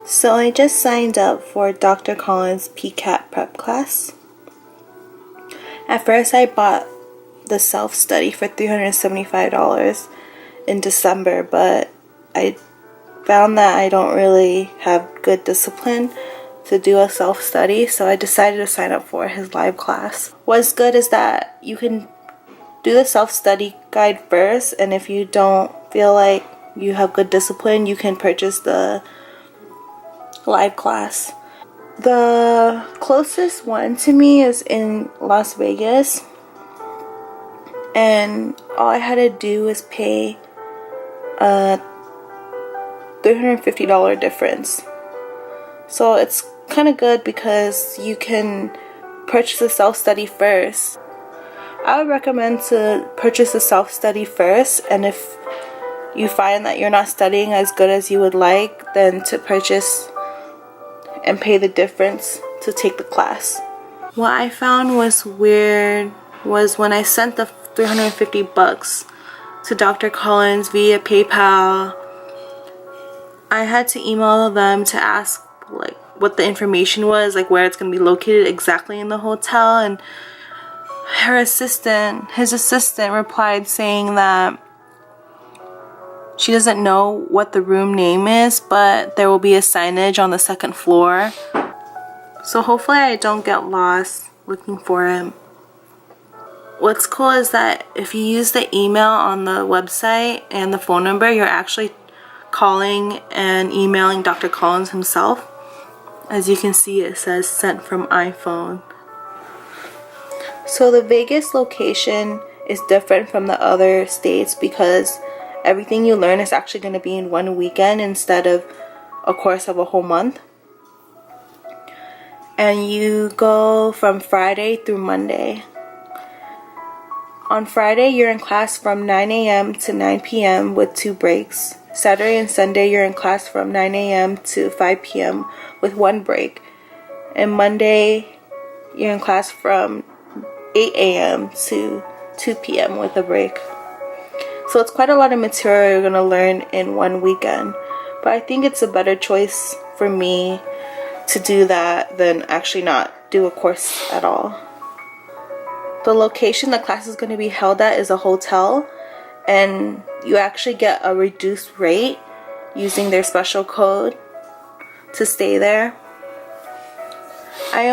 So I just signed up for Dr. Collins' PCAT prep class. At first I bought the self-study for $375 in December, but I found that I don't really have good discipline to do a self-study, so I decided to sign up for his live class. What's good is that you can do the self-study guide first, and if you don't feel like you have good discipline, you can purchase the live class. The closest one to me is in Las Vegas, and all I had to do was pay a $350 difference. So it's kind of good because you can purchase a self-study first. I would recommend to purchase a self-study first, and if you find that you're not studying as good as you would like, then to purchase and pay the difference to take the class. What I found was weird was when I sent the $350 to Dr. Collins via PayPal, I had to email them to ask like what the information was, like where it's going to be located exactly in the hotel, and his assistant replied saying that she doesn't know what the room name is, but there will be a signage on the second floor. So hopefully I don't get lost looking for him. What's cool is that if you use the email on the website and the phone number, you're actually calling and emailing Dr. Collins himself. As you can see, it says sent from iPhone. So the Vegas location is different from the other states because everything you learn is actually going to be in one weekend instead of a course of a whole month. And you go from Friday through Monday. On Friday, you're in class from 9 a.m. to 9 p.m. with 2 breaks. Saturday and Sunday, you're in class from 9 a.m. to 5 p.m. with 1 break. And Monday, you're in class from 8 a.m. to 2 p.m. with a break. So it's quite a lot of material you're going to learn in one weekend. But I think it's a better choice for me to do that than actually not do a course at all. The location the class is going to be held at is a hotel, and you actually get a reduced rate using their special code to stay there. I'm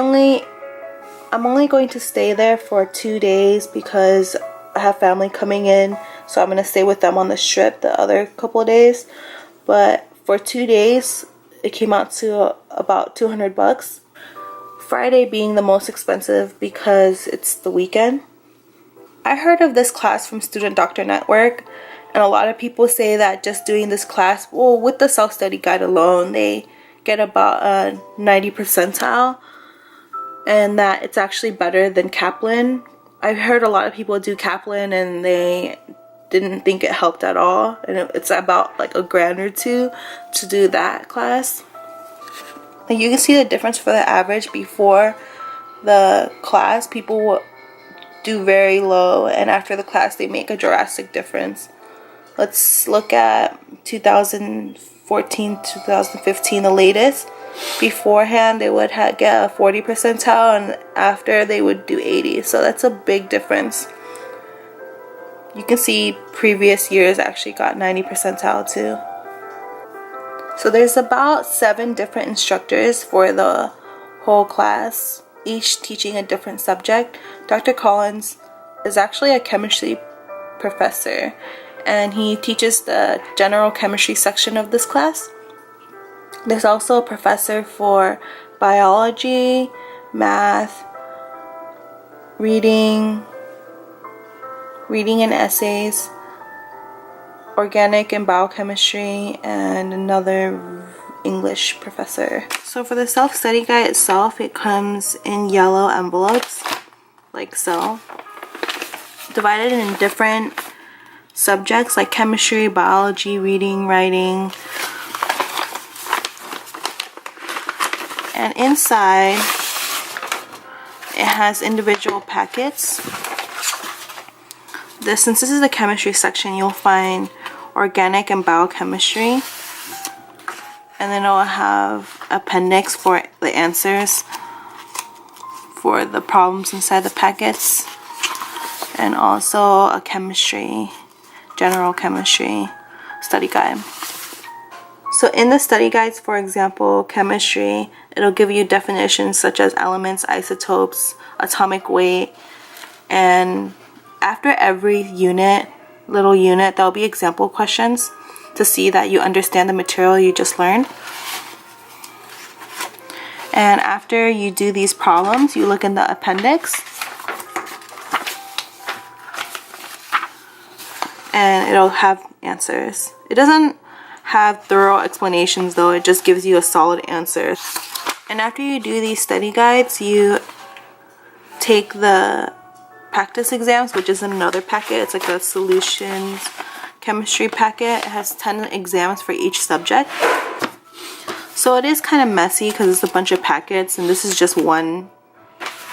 only going to stay there for 2 days because I have family coming in, so I'm going to stay with them on the strip the other couple of days. But for 2 days, it came out to about $200. Friday being the most expensive because it's the weekend. I heard of this class from Student Doctor Network, and a lot of people say that just doing this class, well, with the self-study guide alone, they get about a 90 percentile, and that it's actually better than Kaplan. I've heard a lot of people do Kaplan and they didn't think it helped at all, and it's about like $1,000 or $2,000 to do that class. Like you can see the difference for the average before the class. People will do very low, and after the class they make a drastic difference. Let's look at 2014, 2015, the latest. Beforehand they would get a 40 percentile, and after they would do 80. So that's a big difference. You can see previous years actually got 90 percentile too. So there's about 7 different instructors for the whole class, each teaching a different subject. Dr. Collins is actually a chemistry professor, and he teaches the general chemistry section of this class. There's also a professor for biology, math, reading and essays, organic and biochemistry, and another English professor. So for the self-study guide itself, it comes in yellow envelopes, like so, divided in different subjects like chemistry, biology, reading, writing. And inside, it has individual packets. Since this is the chemistry section, you'll find organic and biochemistry. And then I'll have appendix for the answers for the problems inside the packets. And also a chemistry, general chemistry study guide. So in the study guides, for example, chemistry, it'll give you definitions such as elements, isotopes, atomic weight, and after every little unit, there'll be example questions to see that you understand the material you just learned. And after you do these problems, you look in the appendix, and it'll have answers. It doesn't have thorough explanations though, it just gives you a solid answer. And after you do these study guides, you take the practice exams, which is in another packet. It's like a solutions chemistry packet. It has 10 exams for each subject. So it is kind of messy because it's a bunch of packets, and this is just one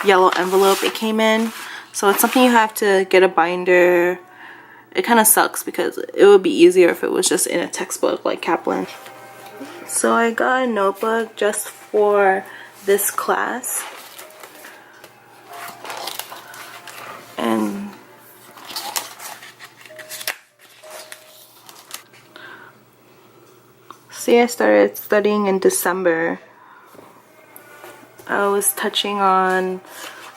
yellow envelope it came in. So it's something you have to get a binder. It kind of sucks because it would be easier if it was just in a textbook like Kaplan. So I got a notebook just for this class. And see, I started studying in December. I was touching on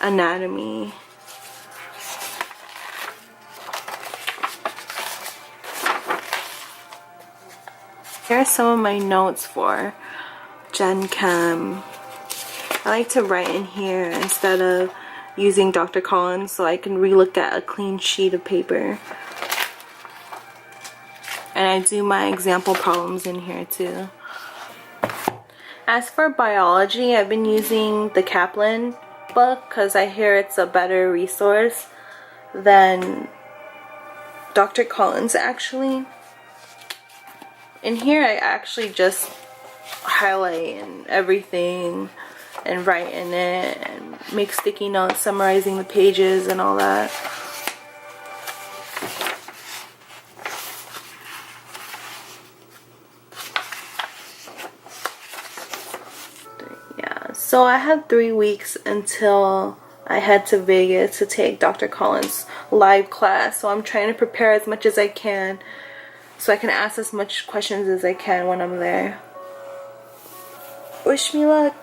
anatomy. Here are some of my notes for Gen Chem. I like to write in here instead of using Dr. Collins so I can relook at a clean sheet of paper. And I do my example problems in here too. As for biology, I've been using the Kaplan book because I hear it's a better resource than Dr. Collins actually. In here I actually just highlight and everything and write in it and make sticky notes summarizing the pages and all that. Yeah, so I had 3 weeks until I head to Vegas to take Dr. Collins' live class, so I'm trying to prepare as much as I can so I can ask as much questions as I can when I'm there. Wish me luck.